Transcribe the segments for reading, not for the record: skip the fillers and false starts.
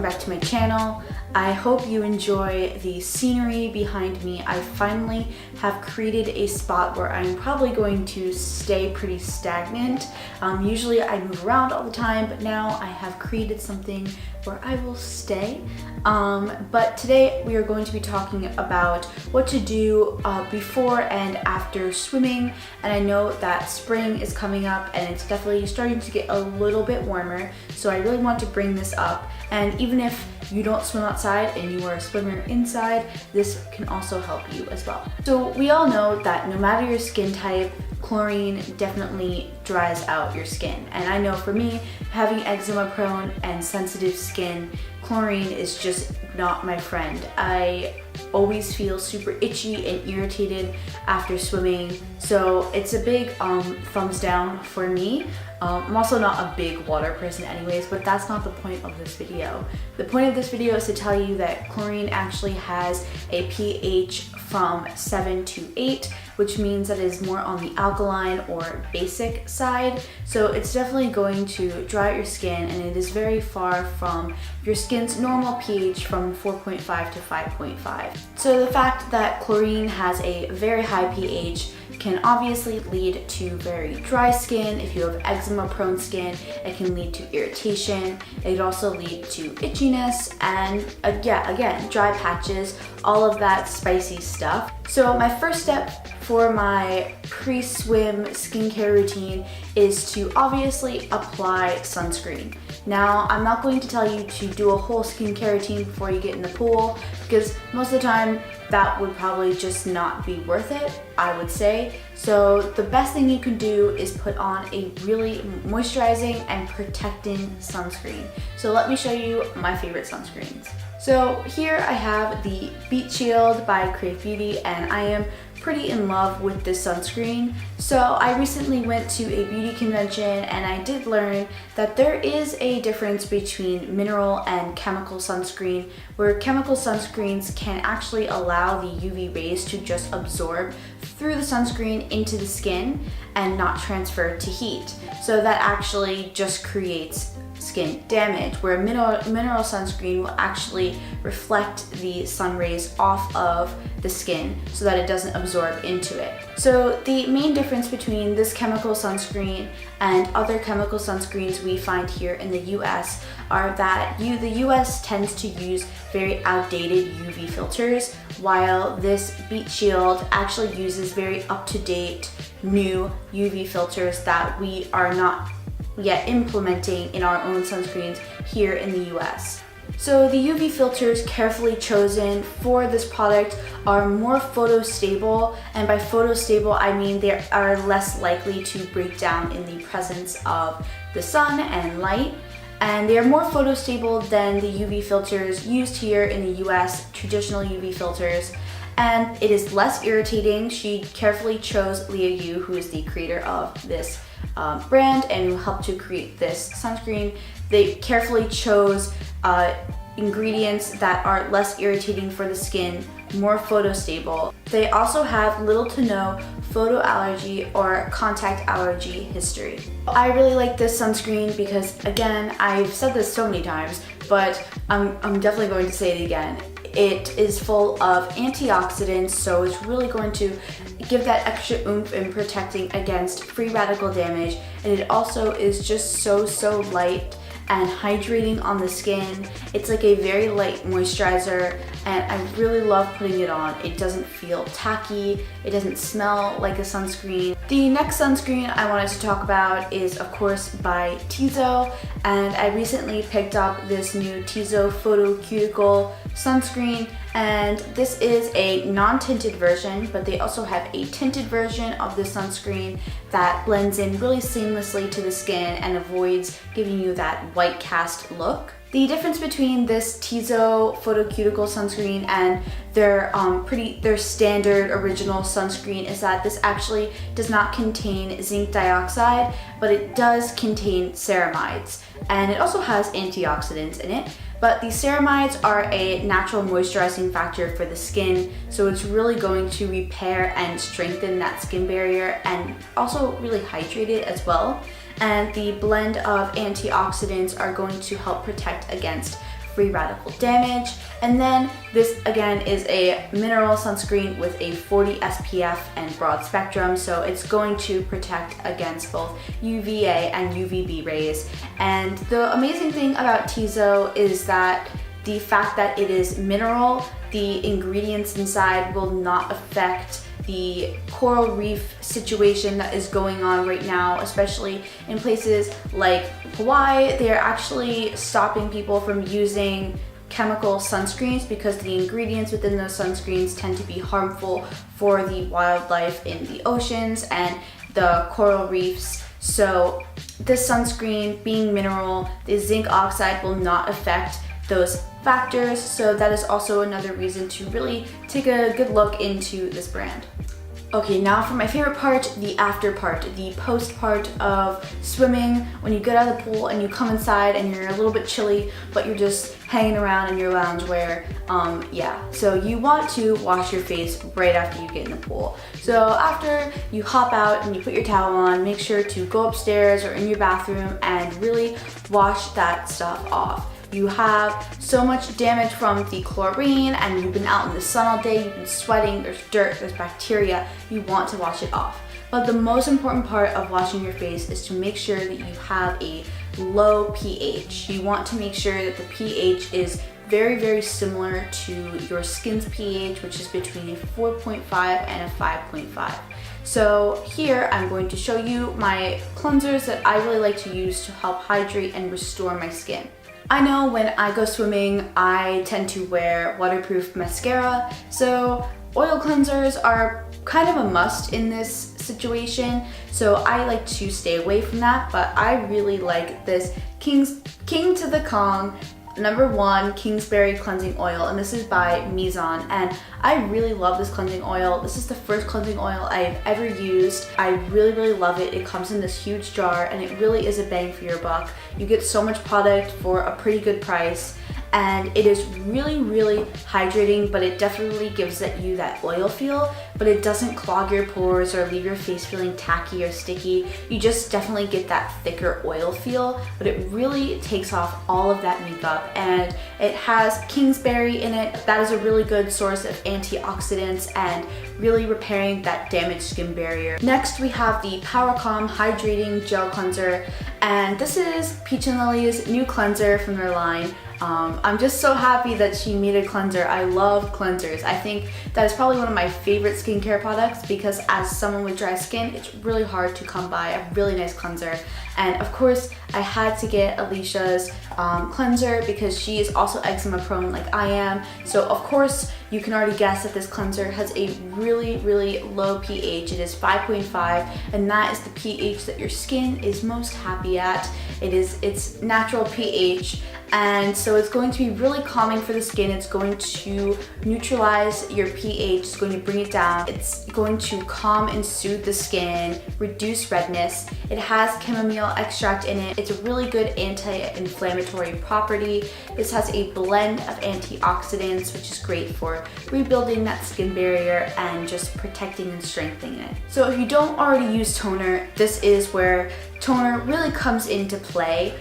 back to my channel. I hope you enjoy the scenery behind me. I finally have created a spot where I'm probably going to stay pretty stagnant. Usually I move around all the time, but now I have created something where I will stay. But today we are going to be talking about what to do before and after swimming. And I know that spring is coming up and it's definitely starting to get a little bit warmer, so I really want to bring this up. And even if you don't swim outside and you are a swimmer inside, this can also help you as well. So we all know that no matter your skin type, chlorine definitely dries out your skin. And I know for me, having eczema prone and sensitive skin, chlorine is just not my friend. I always feel super itchy and irritated after swimming, so it's a big thumbs down for me. I'm also not a big water person anyways, but that's not the point of this video. The point of this video is to tell you that chlorine actually has a pH from 7 to 8, which means that it is more on the alkaline or basic side. So it's definitely going to dry out your skin, and it is very far from your skin's normal pH from 4.5 to 5.5. So the fact that chlorine has a very high pH can obviously lead to very dry skin. If you have eczema prone skin, it can lead to irritation. It can also lead to itchiness and again, dry patches, all of that spicy stuff. So my first step for my pre-swim skincare routine is to obviously apply sunscreen. Now, I'm not going to tell you to do a whole skincare routine before you get in the pool, because most of the time that would probably just not be worth it, I would say. So the best thing you can do is put on a really moisturizing and protecting sunscreen. So let me show you my favorite sunscreens. So here I have the Beet Shield by Crepey Tea, and I am pretty in love with this sunscreen. So I recently went to a beauty convention and I did learn that there is a difference between mineral and chemical sunscreen, where chemical sunscreens can actually allow the UV rays to just absorb through the sunscreen into the skin and not transfer to heat. So that actually just creates skin damage, where mineral sunscreen will actually reflect the sun rays off of the skin so that it doesn't absorb into it. So the main difference between this chemical sunscreen and other chemical sunscreens we find here in the US are that the US tends to use very outdated UV filters, while this Beet Shield actually uses very up-to-date new UV filters that we are not yet implementing in our own sunscreens here in the US. So the UV filters carefully chosen for this product are more photostable, and by photostable I mean they are less likely to break down in the presence of the sun and light. And they are more photostable than the UV filters used here in the US, traditional UV filters. And it is less irritating. She carefully chose Leah Yu, who is the creator of this brand and who helped to create this sunscreen. They carefully chose ingredients that are less irritating for the skin, more photostable. They also have little to no photo allergy or contact allergy history. I really like this sunscreen because, again, I've said this so many times, but I'm definitely going to say it again. It is full of antioxidants, so it's really going to give that extra oomph in protecting against free radical damage. And it also is just so light and hydrating on the skin. It's like a very light moisturizer, and I really love putting it on. It doesn't feel tacky, it doesn't smell like a sunscreen. The next sunscreen I wanted to talk about is of course by Tizo, and I recently picked up this new Tizo Photo Cuticle sunscreen, and this is a non-tinted version, but they also have a tinted version of the sunscreen that blends in really seamlessly to the skin and avoids giving you that white cast look. The difference between this Tizo Photo Cuticle sunscreen and their standard original sunscreen is that this actually does not contain zinc dioxide, but it does contain ceramides, and it also has antioxidants in it. But the ceramides are a natural moisturizing factor for the skin, so it's really going to repair and strengthen that skin barrier and also really hydrate it as well. And the blend of antioxidants are going to help protect against free radical damage. And then this again is a mineral sunscreen with a 40 SPF and broad spectrum, so it's going to protect against both UVA and UVB rays. And the amazing thing about Tizo is that the fact that it is mineral, the ingredients inside will not affect the coral reef situation that is going on right now, especially in places like Hawaii. They're actually stopping people from using chemical sunscreens because the ingredients within those sunscreens tend to be harmful for the wildlife in the oceans and the coral reefs. So this sunscreen being mineral, the zinc oxide will not affect those factors, so that is also another reason to really take a good look into this brand. Okay, now for my favorite part, the after part, the post part of swimming. When you get out of the pool and you come inside and you're a little bit chilly, but you're just hanging around in your loungewear. So you want to wash your face right after you get in the pool. So after you hop out and you put your towel on, make sure to go upstairs or in your bathroom and really wash that stuff off. You have so much damage from the chlorine and you've been out in the sun all day, you've been sweating, there's dirt, there's bacteria, you want to wash it off. But the most important part of washing your face is to make sure that you have a low pH. You want to make sure that the pH is very, very similar to your skin's pH, which is between a 4.5 and a 5.5. So here I'm going to show you my cleansers that I really like to use to help hydrate and restore my skin. I know when I go swimming, I tend to wear waterproof mascara, so oil cleansers are kind of a must in this situation, so I like to stay away from that, but I really like this King to the Kong #1 Kingsbury cleansing oil, and this is by Mizon, and I really love this cleansing oil. This is the first cleansing oil I've ever used. I really, really love it. It comes in this huge jar and it really is a bang for your buck. You get so much product for a pretty good price, and it is really, really hydrating, but it definitely gives you that oil feel, but it doesn't clog your pores or leave your face feeling tacky or sticky. You just definitely get that thicker oil feel, but it really takes off all of that makeup, and it has Kingsbury in it. That is a really good source of antioxidants and really repairing that damaged skin barrier. Next, we have the Power Calm Hydrating Gel Cleanser, and this is Peach and Lily's new cleanser from their line. I'm just so happy that she made a cleanser. I love cleansers. I think that is probably one of my favorite skincare products because as someone with dry skin, it's really hard to come by a really nice cleanser. And of course, I had to get Alicia's cleanser because she is also eczema prone like I am. So of course, you can already guess that this cleanser has a really, really low pH. It is 5.5, and that is the pH that your skin is most happy at. It is its natural pH, and so it's going to be really calming for the skin. It's going to neutralize your pH, it's going to bring it down. It's going to calm and soothe the skin, reduce redness. It has chamomile extract in it. It's a really good anti-inflammatory property. This has a blend of antioxidants, which is great for rebuilding that skin barrier and just protecting and strengthening it. So if you don't already use toner, this is where toner really comes into play,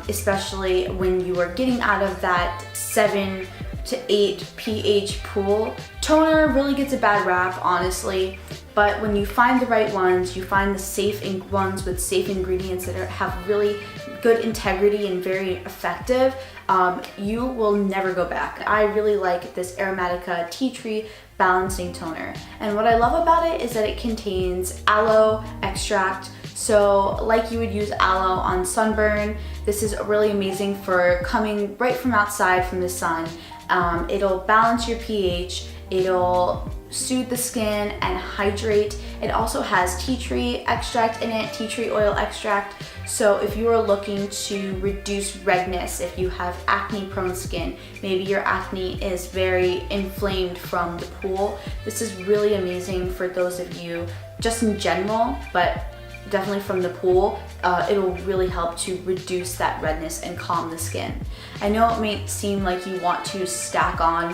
especially when you are getting out of that 7 to 8 pH pool. Toner really gets a bad rap, honestly, but when you find the right ones, you find the safe ones with safe ingredients that have really good integrity and very effective, you will never go back. I really like this Aromatica Tea Tree Balancing Toner, and what I love about it is that it contains aloe extract. So like you would use aloe on sunburn, this is really amazing for coming right from outside from the sun. It'll balance your pH, it'll soothe the skin and hydrate. It also has tea tree extract in it, tea tree oil extract. So if you are looking to reduce redness, if you have acne prone skin, maybe your acne is very inflamed from the pool, this is really amazing for those of you just in general, but definitely from the pool. It'll really help to reduce that redness and calm the skin. I know it may seem like you want to stack on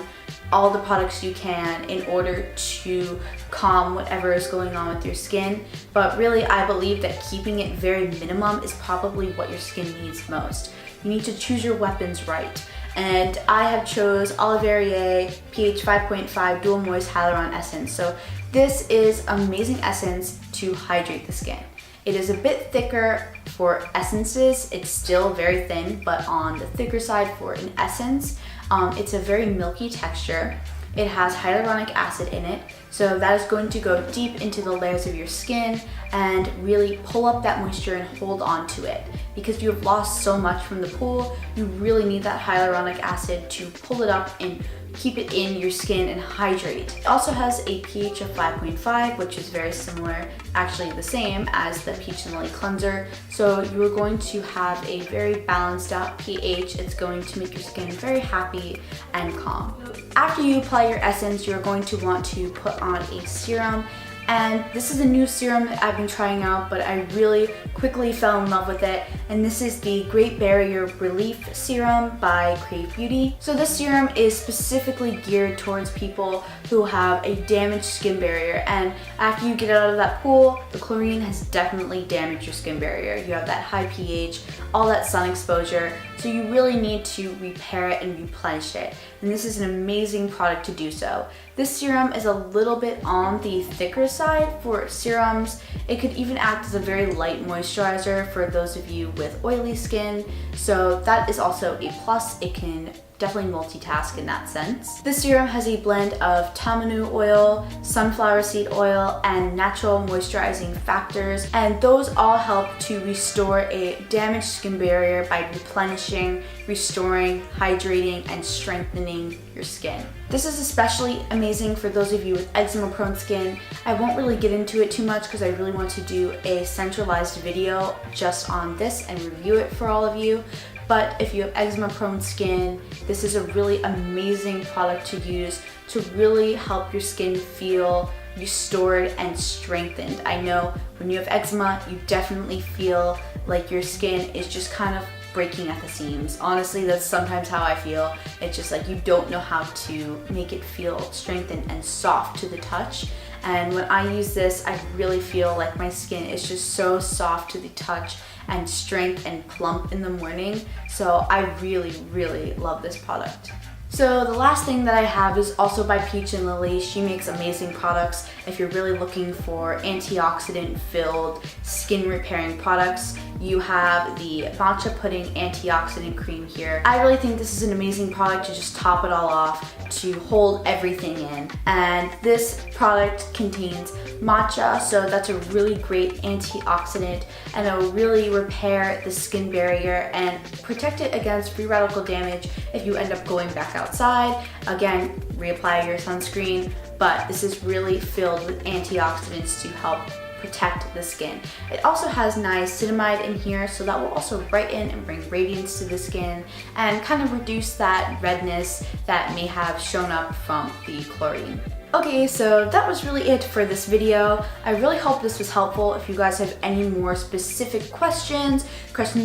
all the products you can in order to calm whatever is going on with your skin, but really I believe that keeping it very minimum is probably what your skin needs most. You need to choose your weapons right. and I have chose Olivier pH 5.5 Dual Moist Hyaluron Essence. So this is amazing essence to hydrate the skin. It is a bit thicker for essences. It's still very thin, but on the thicker side for an essence. It's a very milky texture. It has hyaluronic acid in it, so that is going to go deep into the layers of your skin and really pull up that moisture and hold on to it. Because you have lost so much from the pool, you really need that hyaluronic acid to pull it up and keep it in your skin and hydrate. It also has a pH of 5.5, which is very similar, actually the same as the Peach and Lily cleanser. So you are going to have a very balanced out pH. It's going to make your skin very happy and calm. After you apply your essence, you're going to want to put on a serum. And this is a new serum that I've been trying out, but I really quickly fell in love with it. And this is the Great Barrier Relief Serum by Crepey Tea. So this serum is specifically geared towards people who have a damaged skin barrier. And after you get out of that pool, the chlorine has definitely damaged your skin barrier. You have that high pH, all that sun exposure. So you really need to repair it and replenish it. And this is an amazing product to do so. This serum is a little bit on the thicker side for serums. It could even act as a very light moisturizer for those of you with oily skin. So that is also a plus. It can definitely multitask in that sense. This serum has a blend of tamanu oil, sunflower seed oil, and natural moisturizing factors, and those all help to restore a damaged skin barrier by replenishing, restoring, hydrating, and strengthening your skin. This is especially amazing for those of you with eczema prone skin. I won't really get into it too much because I really want to do a centralized video just on this and review it for all of you. But if you have eczema prone skin, this is a really amazing product to use to really help your skin feel restored and strengthened. I know when you have eczema, you definitely feel like your skin is just kind of breaking at the seams. Honestly, that's sometimes how I feel. It's just like you don't know how to make it feel strengthened and soft to the touch. And when I use this, I really feel like my skin is just so soft to the touch and strength and plump in the morning. So I really, really love this product. So the last thing that I have is also by Peach and Lily. She makes amazing products if you're really looking for antioxidant filled skin repairing products. You have the matcha pudding antioxidant cream here. I really think this is an amazing product to just top it all off, to hold everything in. And this product contains matcha, so that's a really great antioxidant, and it will really repair the skin barrier and protect it against free radical damage if you end up going back outside. Again, reapply your sunscreen, but this is really filled with antioxidants to help protect the skin. It also has niacinamide in here, so that will also brighten and bring radiance to the skin and kind of reduce that redness that may have shown up from the chlorine. Okay, so that was really it for this video. I really hope this was helpful. If you guys have any more specific questions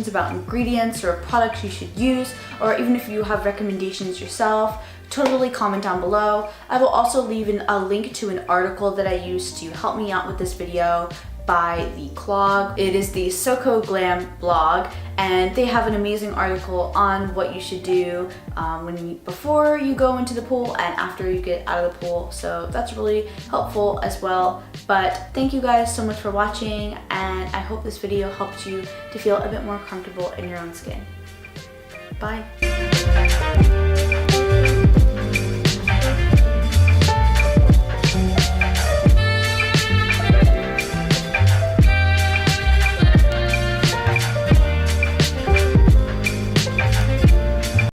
about ingredients or products you should use, or even if you have recommendations yourself, totally comment down below. I will also leave a link to an article that I used to help me out with this video by the Clog. It is the Soko Glam blog, and they have an amazing article on what you should do before you go into the pool and after you get out of the pool. So that's really helpful as well. But thank you guys so much for watching, and I hope this video helped you to feel a bit more comfortable in your own skin. Bye.